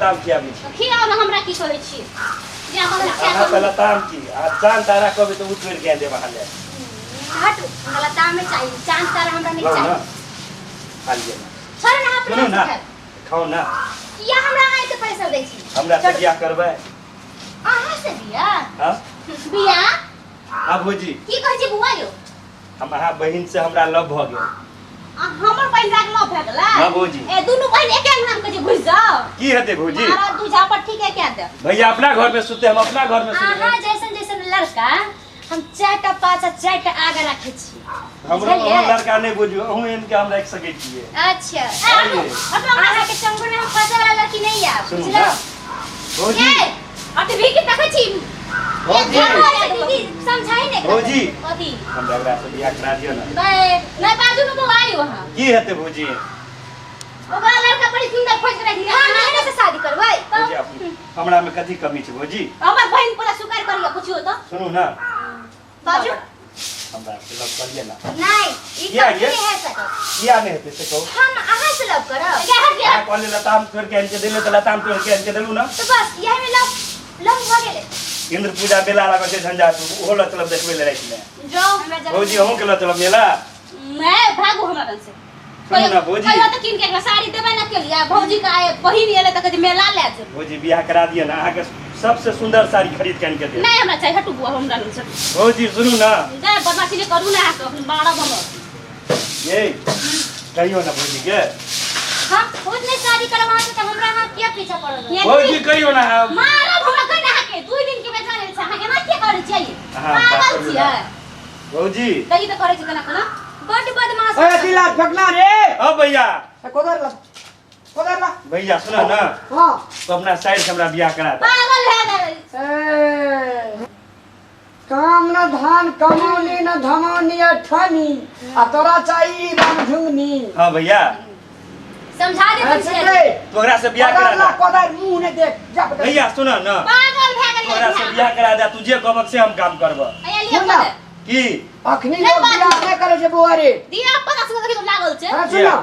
लताम खियाबी छी खियाओ ना हमरा की कहै छी जे हमरा अहाँ पे लताम की आ चांद तारा कभी तो उतोड़ के दे बहाले हट लताम में चाहिए चांद तारा हमरा नहीं चाहिए खा लिए छोड़ ना अपने सुनो ना खाओ ना या हमरा आए के पैसा दै छी हमरा से बियाह करबै अहाँ से बियाह हां बियाह हां भौजी की कहै छी बुआ यो हम अहाँ बहिन से हमरा लव भ गेल हमर बहिन राग लव भ गेलै हां भौजी ए दुनु बहिन एके नाम के जे घुस जाओ की हेते भौजी मारा दू झापट ठीक है क्या दे भैया अपना घर में सुते हम अपना घर में सुते अहाँ जैसन जैसन लड़का हम चारटा पांचटा चारटा आगे रखे छी हमरा हम लड़का नहीं बुझियो अहू इनके हम रख सके छिए अच्छा अहाँ के चंगुर में हम फंसे वाला लड़की नहीं है बुझलो भौजी अत भी के देखै छी भौजी दीदी समझाई नहीं भौजी कथी हम लग रहा से बियाह करा दियो ना नहीं बाजू में बोलाई वहां की हेते भौजी ओकरा लड़का बड़ी सुंदर खोज के रखी हम नहीं से शादी करबै भौजी हमरा में कथी कमी छै भौजी हमर बहन पूरा स्वीकार करियो पूछियो तो सुनू ना बाजू हमरा से लव करिए ना नहीं ई किया है सर किया नहीं हेते से कहो हम अहाँ से लव करब क्या हट गया आ कहले लताम तोड़ के आन के देले त लताम तोड़ के आन के देलु ना तो बस यही में लव भ गेले इंद्र पूजा मेला लगा छै झंझाट ओहो ल चलब देखबे ले रात में जाओ हमरा जा भौजी अहू के ल चलब मेला मैं भागू हमरा रन से सुनो ना भौजी कहियो तो किन के साड़ी देबे ना के लिया भौजी का बहिन एले त कहे मेला ले जे भौजी बियाह करा दिए ना अहाँ के सबसे सुंदर साड़ी खरीद के आन के दे नहीं हमरा चाहिए हटू बुआ हमरा रन से भौजी सुनू ना जा बदमाशी ने करू ना अपन बाड़ा बनो ये कहियो ना भौजी के हां खुद ने शादी करब वहां से त हमरा हां क्या पीछा पड़ल भौजी कहियो ना मारब हमरा कने हाके 2 दिन के बेटा ले छ हाके ना के करे चाहिए हाँ, पागल छियै भौजी तई त करे छ कना कना बड़ बदमाश ए दिला फेंकना रे ओ भैया कोदर ला भैया सुनो ना हां तो अपना साइड से हमरा बियाह करा दे पागल है ना ए काम न धान कमौनी न धमौनी अठनी आ तोरा चाहिए रामझुंगनी हां भैया समझा दे ऐसे तोहरा से बियाह करा दे कोदर मुंह ने देख जा भैया सुनो ना पागल भे गेल तोहरा से बियाह करा दे तू जे कहबक से हम काम करब आया लिया सुन ना। पता की अखनी लोग बियाह नहीं करे छे बुआरे दिया पता से तो लागल छे हां सुन ना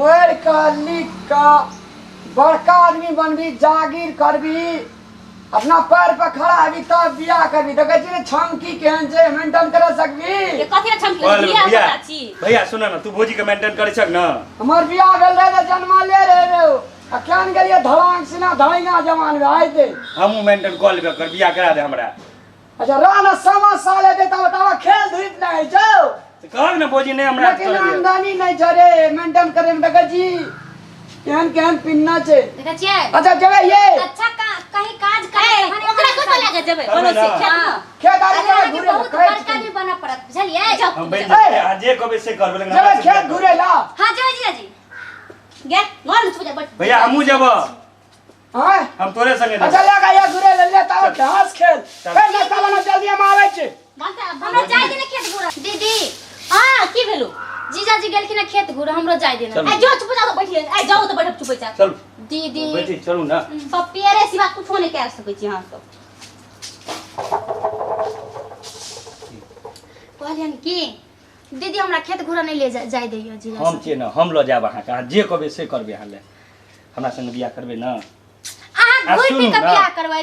ओर काली का बड़का आदमी बनबी जागीर करबी अपना पैर पर खड़ा हबी तब बियाह करबी तो कहै छै छमकी केहन छै मेंटेन कर सकबी ये कथि छमकी बोल लिया भैया पता छी भैया सुनो ना तू भौजी के मेंटेन करे छक ना हमर बियाह भेल रहे त जन्मा ले रहे आ केहन गेलिए धड़ांग सिना धड़िया जवान में आइ दे हमहू मेंटेन कॉल कर बियाह करा दे हमरा अच्छा राना समा साले दे त बतावा खेल धूप नहीं जाओ कहब ना भौजी ने हमरा लेकिन आमदनी नहीं छरे मेंटेन करे में देखै जी केहन केहन पिन्ना छै देखै छियै अच्छा जबे ये अच्छा कहीं काज करे ओकरा को लागे जेबे कोनो से खेदारी में खेत घुरे बहुत बड़का भी बना पड़त बुझलिए हम बहन जे कहबे से करबे लेकिन जबे हमरा से खेत घुरे ला हां जी जी गे मोर न छुजा बैठ भैया हमहू जब हां हम तोरे संगे अच्छा लगा ये घुरे ले ताव घास खेल ए ना चला ना जल्दी हम आबै छै हमरा जाय दे ना खेत घुरा दीदी हां की भेलु जीजाजी गेलखिन ना खेत घुरा हमरो जाय देना आ जो चुप जा बैठ ले आ जाओ तो बैठ चुप जा चल दीदी बैठी चलू ना सब पेरे सिवा कुछो नहीं कर सकै छी हां सब कहलियन की दीदी हमरा खेत घुरा नहीं ले जाय दैयो जीजा हम छिए ना हम ल जाब अहाँ कहाँ जे कहबे से करबे अहाँ ले हमरा संग बियाह करबे ना अहाँ घुर फिर के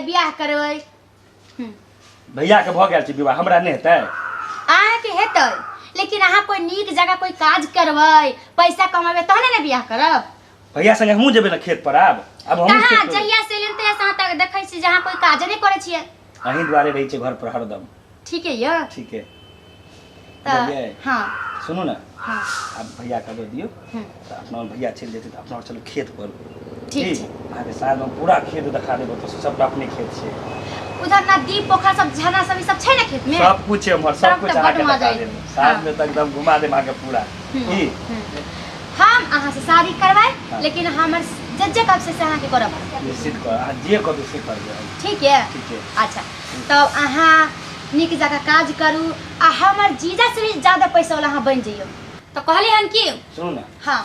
बियाह करबै भैया के भ गेल छै विवाह हमरा नहीं हेतै अहाँ के हेतै लेकिन अहाँ कोई नीक जगह कोई काज करबै पैसा कमाबे तहने ने बियाह करब भैया संगे हमहू जेबे ना खेत पर अब हम कहाँ जहिया से लेन तहिया से तक देखै छी जहाँ कोई काज नहीं करे छियै अहीं द्वारे रही छै घर पर हरदम ठीक है ये ठीक है हां सुनो ना हां अब भैया का दे दियो तो अपना भैया चल जेते तो अपना चलो खेत पर ठीक है आगे साल में पूरा खेत दिखा देबो तो सब अपने खेत छै उधर नदी पोखर सब झरना सब छै ना खेत में सब कुछ है हमर सब कुछ आके दिखा देब साथ में तक एकदम घुमा देब आके पूरा की हम अहाँ से शादी करवाए लेकिन हमर जज्जे कब से अहाँ के करब निश्चित कर आ जे कबे से करबे ठीक है अच्छा तो अहाँ निक जगह काज करू आ हमर जीजा से भी ज्यादा पैसा वाला अहाँ बन जइयो तो कहली हन की सुनो ना हां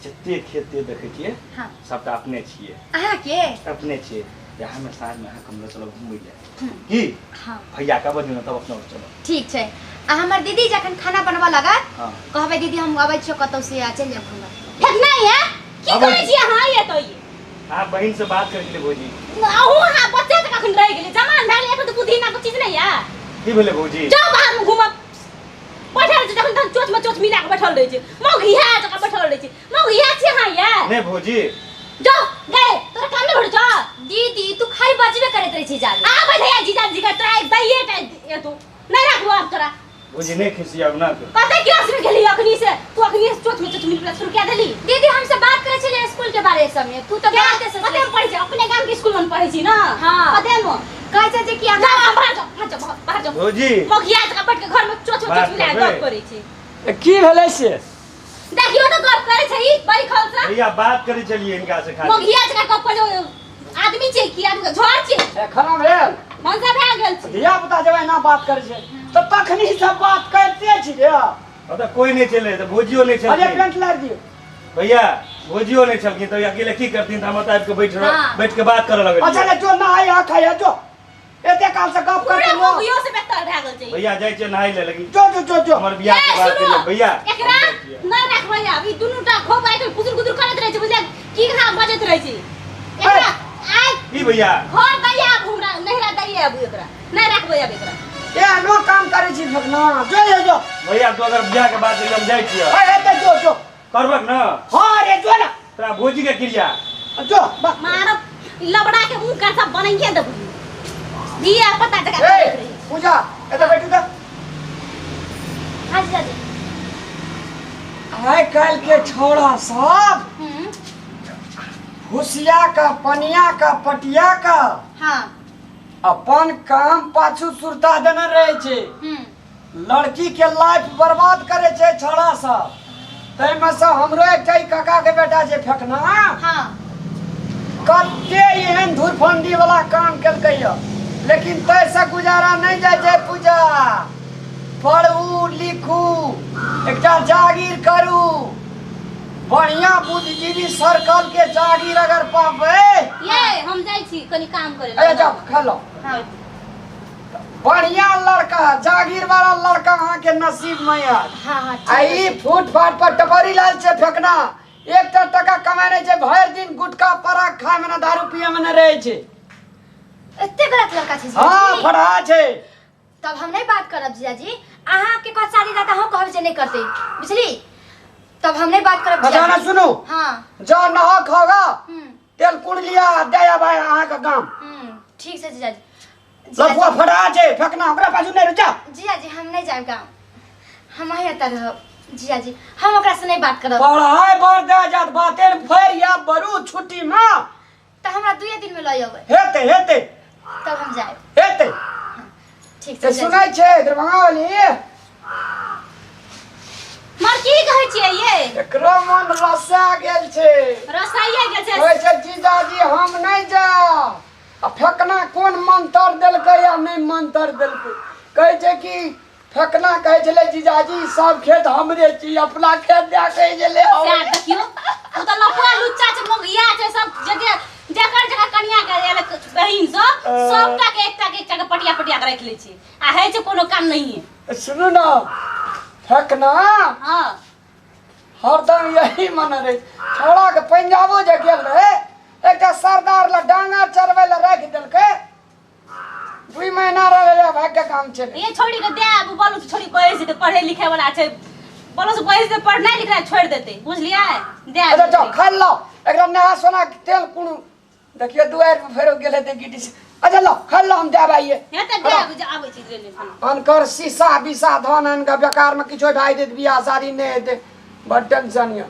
जते खेत देखे छिए हां सबटा अपने छिए अहाँ के अपने छिए यहाँ में साँझ में हम लोग चलो घूम जाए की हां भैया का बजू ना तब अपना चलो ठीक छै आ हमर दीदी जखन खाना बनवा लगा हां कहबे दीदी हम आबै छियो कतौ से आ चल जाब घुमब ठीक नहीं है की करे छी अहाँ ये तो ये हाँ बहन से बात कर ले भौजी आहू हां बच्चे तक अखन रह गेलै जमान भेल एक तो बुद्धि ना चीज नहीं है की भेले भौजी जाओ बाहर में घूम बैठल छै जखन तक चोच में चोच मिला के बैठल रहै छै मौघिया जका बैठल रहै छै मौघिया छी अहाँ ये नहीं भौजी जाओ गए तोरा काम नहीं भड़ जा दीदी तू खाली बजबे करत रही छी जान आ बैठया जीजा जी का तोरा दैये ये तू नहीं रखबो अब तोरा भौजी नहीं खिसियाब ना तो कते क्लास में गेली अखनी से तू अखनी चोच में चोच मिला शुरू क्या देली दीदी हमसे बात करे छले स्कूल के बारे में तू तो बात से कते में पढ़ै छै अपने गांव के स्कूल में पढ़ै छी ना हाँ। कते में कहै छै जे कि जा अहाँ बाहर जा भौजी मौघिया जका बैठ के घर में चोच में चोच मिला गप करै छै की भेलै से देखियो तो गप करे छै ई बड़ी खलसा भैया बात करे चलिए इनका से खाली मौघिया जका गप करे आदमी छै की आदमी झोर छै खना भेल मनसा भए गेल छै धिया पुता जब एना बात करे छै तो तखनी सब बात करते छी रे मतलब कोई नहीं चले तो भौजियो नहीं अरे चलती पेंट लार दियो भैया भौजियो नहीं चलती तो अकेले की करती हम बताए के हाँ। बैठ के बात करे लगे अच्छा ले जो ना आए आ खाया जो एते काल से गप पूरे करते लो मौघियो से बेहतर भए गेल छै भैया जाय छै नहाई ले लगी जो जो जो जो हमर बियाह के बात करिए भैया एकरा नहीं रखबै अब ई दुनूटा खोब आइ कुदुर कुदुर करैत रहै छै बुझलियै की कथा बजैत रहै छै एकरा आइ की भैया घर दैया अब हमरा नहिरा दैया अब एकरा नहीं रखबै अब एकरा ए नो काम करे छी फकना जो जो भैया तो अगर बियाह के बात करिए हम जाय छियै ए एते जो जो करबक ना हां रे जो ना तोरा भौजी के क्रिया जो मारो लबड़ा के मुंह का सब बनाइए देबू दिया पता जगह ए करैत रही पूजा एते बैठू त हां जी दादी आइ काल के छोड़ा सब हुसिया का पनिया का पटिया का हां अपन काम पाछू सुरता देने रहे छे लड़की के लाइफ बर्बाद करे छे छोड़ा सब तै में से हमरो एकटा काका के बेटा जे फेकना हां कते एहन धुरफंदी वाला काम केलकै य लेकिन तै से गुजारा नहीं जाय छै पूजा पढ़ू लिखू एकटा जागीर करू बढ़िया बुद्धिजीवी सर्कल के जागीर अगर पाबे ये हम जाई छी कनी काम करे ए जा खा लो हां बढ़िया लड़का जागीर वाला लड़का अहाँ के नसीब में है हां आई फुटपाथ पर टपरी लाल से फेंकना एक टका कमाए नहीं छे भर दिन गुटखा पराग खाए में ना दारू पिए में ना रहे छे एते गलत लड़का छै हां जी फड़ा छे तब हम नहीं बात करब जीजा जी अहाँ के कह शादी रहता हम कहब जे नहीं करते बुझली तब हम नहीं बात करब अच्छा ना सुनो हां जो नहा खाओगा तेल कुड़ लिया दया भाई अहाँ का काम ठीक है जीजा जी लफुआ फड़ा छे फेंकना ओकरा पाछू नहीं रुचा जीजा जी हम नहीं जाएब गाँव हम ही एता रहब जीजा जी हम ओकरा से नहीं बात करब पढ़ाई बर दे जात बातेर फेर या बरू छुट्टी में तो हमरा 2 दिन में लय अबै हेते हेते तब हम जाएब हेते ठीक ते है सुनै छे दरभंगा वाली मर की कहै छियै ये एकरो मन रसा गेल छे रसाइया गेल छै कहै छै जीजाजी हम नहीं जा आ फेकना कोन मंत्र देलकै या नहीं मंत्र देलकै कहै छै कि फेकना कहै छले जीजाजी सब खेत हमरे छी अपना खेत दे कहै छले से देखियो तू त लफुआ लुच्चा छै मौघिया छै सब जगह जकर कनिया के एले बहिन सबटा के एकटा के पटिया पटिया के रख लै छी आ है छै कोनो काम नहीं है सुनू ना फेकना हां हरदम यही मन रहे छोड़ा के पंजाबो जे गेल रहे एकटा सरदार ला डांगा चरबै ला रख देलकै 2 महीना रहे भाग के काम छै ये छोड़ी के दे अब बोलू छोड़ी कहै छै त पढ़े लिखे वाला छै बोलू से कहै छै पढ़नाइ लिखनाइ छोड़ देते बुझलियै दे अच्छा जाओ खा लो एकरा नहा सोना के तेल कुणु देखियो दुआर पे फेरो गेले ते गिटी से अच्छा लो खा लो हम देब आइए हे त दे आबै छी ले खाना अनकर शीशा बिसा धन अनका बेकार में किछो ढाई देत बियाह शादी नहीं हेते बड़ टेंशन ये